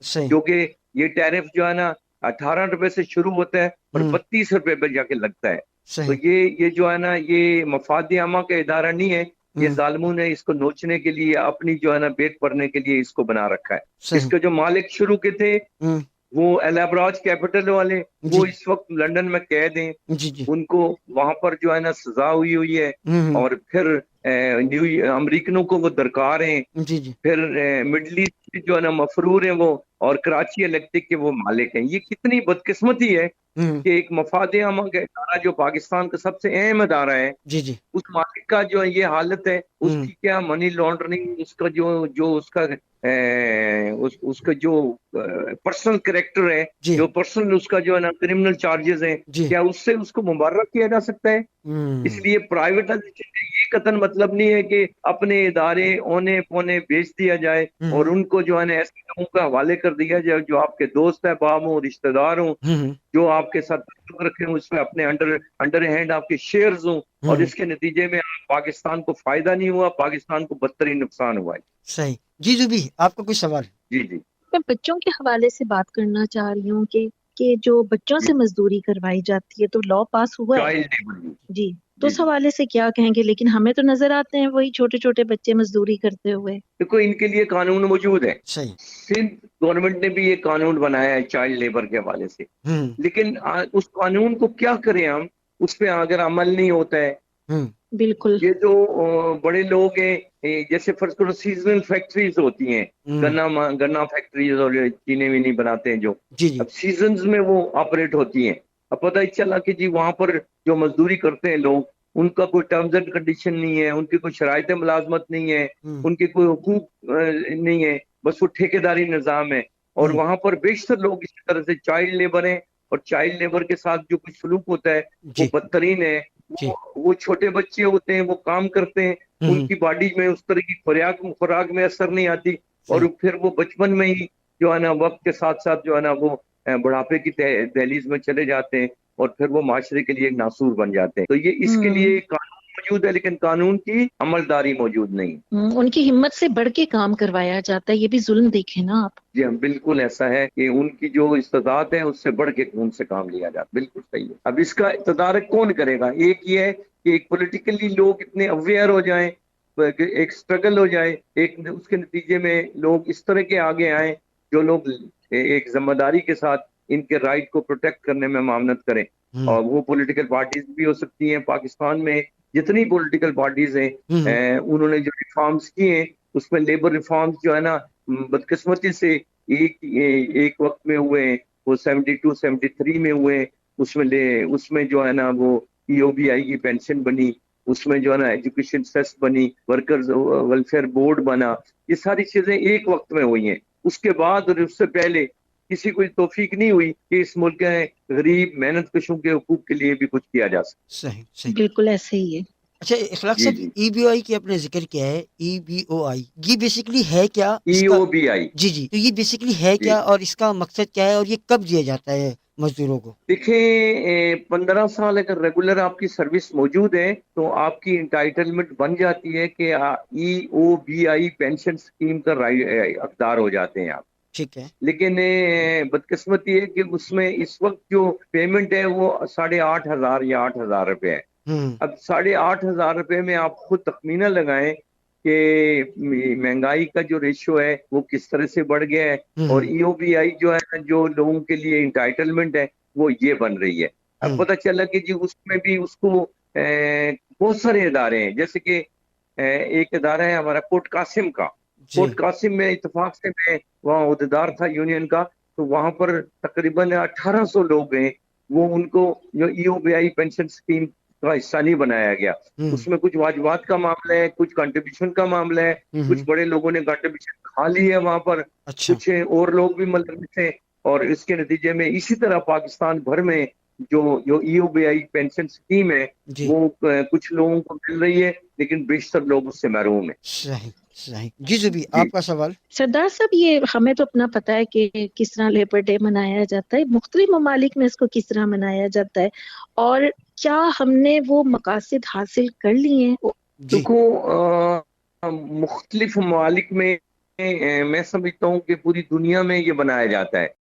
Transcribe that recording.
صحیح جو کہ یہ ٹیرف جو ہے نا 18 روپے سے شروع ہوتا ہے اور 32 روپے پہ جا کے لگتا ہے. تو صحیح یہ جو ہے نا یہ مفاد عامہ کا ادارہ نہیں ہے. یہ ظالموں نے اس کو نوچنے کے لیے اپنی جو ہے نا پیٹ بھرنے کے لیے اس کو بنا رکھا ہے. اس صحیح کے جو مالک شروع کے تھے وہ الابراج کیپٹل والے، جی وہ اس وقت لندن میں قید ہیں. جی جی ان کو وہاں پر جو ہے نا سزا ہوئی ہے. اور پھر امریکنوں کو وہ درکار ہیں. جی جی پھر مڈل ایسٹ کے جو ہے نا مفرور ہیں وہ، اور کراچی الیکٹرک کے وہ مالک ہیں. یہ کتنی بدقسمتی ہے کہ ایک مفاد عامہ کا ادارہ جو پاکستان کا سب سے اہم ادارہ ہے، جی جی اس مالک کا جو یہ حالت ہے. اس کی کیا منی لانڈرنگ، اس کا جو اس کا جو پرسنل کریکٹر ہے، جی جو پرسنل اس کا جو ہے نا کرمنل چارجز ہیں، جی کیا اس سے اس کو مبرر کیا جا سکتا ہے؟ اس لیے پرائیویٹائزیشن کا یہ قطن مطلب نہیں ہے کہ اپنے ادارے اونے پونے بیچ دیا جائے اور ان کو جو ہے نا ایسے لوگوں کا حوالے کر دیا جائے جو آپ کے دوست احباب ہوں، رشتہ دار ہوں، جو آپ کے ساتھ تعلق رکھے ہوں، اس میں اپنے انڈر ہینڈ آپ کے شیئرز ہوں، اور اس کے نتیجے میں پاکستان کو فائدہ نہیں ہوا، پاکستان کو بدترین نقصان ہوا ہے. صحیح. جی زبی آپ کا کوئی سوال؟ جی جی میں بچوں کے حوالے سے بات کرنا چاہ رہی ہوں کہ جو بچوں سے مزدوری کروائی جاتی ہے تو لا پاس ہوا ہے چائلڈ لیبر. جی، تو اس حوالے سے کیا کہیں گے؟ لیکن ہمیں تو نظر آتے ہیں وہی چھوٹے چھوٹے بچے مزدوری کرتے ہوئے. دیکھو ان کے لیے قانون موجود ہے. صحیح. سندھ گورنمنٹ نے بھی یہ قانون بنایا ہے چائلڈ لیبر کے حوالے سے. لیکن اس قانون کو کیا کریں ہم، اس پہ اگر عمل نہیں ہوتا ہے. بالکل. یہ جو بڑے لوگ ہیں، جیسے فرض کرو سیزنل فیکٹریز ہوتی ہیں، گنا فیکٹریز اور چینے وینی بناتے ہیں جو، جی جی اب سیزنز میں وہ آپریٹ ہوتی ہیں. اب پتہ ہی چلا کہ جی وہاں پر جو مزدوری کرتے ہیں لوگ، ان کا کوئی ٹرمز اینڈ کنڈیشن نہیں ہے، ان کی کوئی شرائط ملازمت نہیں ہے، ان کے کوئی حقوق نہیں ہے، بس وہ ٹھیکیداری نظام ہے. اور وہاں پر بیشتر لوگ اسی طرح سے چائلڈ لیبر ہیں، اور چائلڈ لیبر کے ساتھ جو کچھ سلوک ہوتا ہے وہ جی بدترین ہے. جی وہ چھوٹے بچے ہوتے ہیں، وہ کام کرتے ہیں، ان کی باڈی میں اس طرح کی خوراک میں اثر نہیں آتی، اور صحیح. پھر وہ بچپن میں ہی جو ہے نا وقت کے ساتھ ساتھ جو ہے نا وہ بڑھاپے کی دہلیز میں چلے جاتے ہیں، اور پھر وہ معاشرے کے لیے ایک ناسور بن جاتے ہیں. تو یہ اس کے لیے قانون موجود ہے، لیکن قانون کی عملداری موجود نہیں. ان کی ہمت سے بڑھ کے کام کروایا جاتا ہے، یہ بھی ظلم دیکھیں نا آپ. جی ہاں بالکل ایسا ہے کہ ان کی جو استطاعت ہے اس سے بڑھ کے ان سے کام لیا جاتا. بالکل صحیح ہے. اب اس کا تدارک کون کرے گا؟ ایک یہ ہے کہ ایک پولیٹیکلی لوگ اتنے اویئر ہو جائیں، ایک سٹرگل ہو جائے، ایک اس کے نتیجے میں لوگ اس طرح کے آگے آئیں جو لوگ ایک ذمہ داری کے ساتھ ان کے رائٹ کو پروٹیکٹ کرنے میں معاونت کریں. اور وہ پولیٹیکل پارٹیز بھی ہو سکتی ہیں. پاکستان میں جتنی پولیٹیکل پارٹیز ہیں انہوں نے جو ریفارمز کیے ہیں اس میں لیبر ریفارمز جو ہے نا بدقسمتی سے ایک وقت میں ہوئے ہیں، وہ 72 73 میں ہوئے ہیں. اس میں جو ہے نا وہ ای او بی آئی کی پینشن بنی، اس میں جو ہے نا ایجوکیشن سیس بنی، ورکرز ویلفیئر بورڈ بنا. یہ ساری چیزیں ایک وقت میں ہوئی ہیں. اس کے بعد اور اس سے پہلے کسی کو توفیق نہیں ہوئی کہ اس ملک کے غریب محنت کشوں کے حقوق کے لیے بھی کچھ کیا جا سکے. صحیح صحیح. بالکل ایسے ہی ہے. اچھا اخلاق جی صاحب، جی ای بی او آئی کی آپ نے ذکر کیا ہے، ای بی او آئی یہ بیسیکلی ہے کیا؟ ای اس کا او بی آئی. جی جی، تو یہ بیسیکلی ہے جی کیا اور اس کا مقصد کیا ہے اور یہ کب دیا جاتا ہے مزدوروں کو؟ دیکھیں 15 سال اگر ریگولر آپ کی سروس موجود ہے تو آپ کی انٹائٹلمنٹ بن جاتی ہے کہ ای او بی آئی پینشن اسکیم کا حقدار ہو جاتے ہیں آپ. ٹھیک ہے. لیکن بدقسمت یہ ہے کہ اس میں اس وقت جو پیمنٹ ہے وہ 8,500 یا 8,000 روپے ہے. اب 8,500 روپے میں آپ خود تخمینہ لگائیں کہ مہنگائی کا جو ریشو ہے وہ کس طرح سے بڑھ گیا ہے، اور ای او بی آئی جو ہے جو لوگوں کے لیے انٹائٹلمنٹ ہے وہ یہ بن رہی ہے. اب پتہ چلا کہ جی اس میں بھی اس کو بہت سارے ادارے ہیں، جیسے کہ ایک ادارہ ہے ہمارا کوٹ قاسم کا. جی کوٹ قاسم میں اتفاق سے میں وہاں عہدیدار تھا یونین کا، تو وہاں پر تقریباً 1,800 لوگ ہیں. وہ ان کو جو ای او بی آئی پینشن اسکیم کا حصہ نہیں بنایا گیا. اس میں کچھ واجبات کا معاملہ ہے، کچھ کنٹریبیوشن کا معاملہ ہے، کچھ بڑے لوگوں نے کنٹریبیوشن کھا لی ہے وہاں پر، اچھا. کچھ اور لوگ بھی ملوث تھے. اور اس کے نتیجے میں اسی طرح پاکستان بھر میں جو ای او بی آئی پینشن اسکیم ہے جی وہ کچھ لوگوں کو مل رہی ہے، لیکن بیشتر لوگ اس سے محروم ہیں. صحیح صحیح. جی زبی جی آپ کا سوال؟ سردار صاحب، یہ ہمیں تو اپنا پتہ ہے کہ کس طرح لیبر ڈے منایا جاتا ہے، مختلف ممالک میں اس کو کس طرح منایا جاتا ہے، اور کیا ہم نے وہ مقاصد حاصل کر لیے ہیں؟ جی دیکھو مختلف ممالک میں میں سمجھتا ہوں کہ پوری دنیا میں یہ بنایا جاتا ہے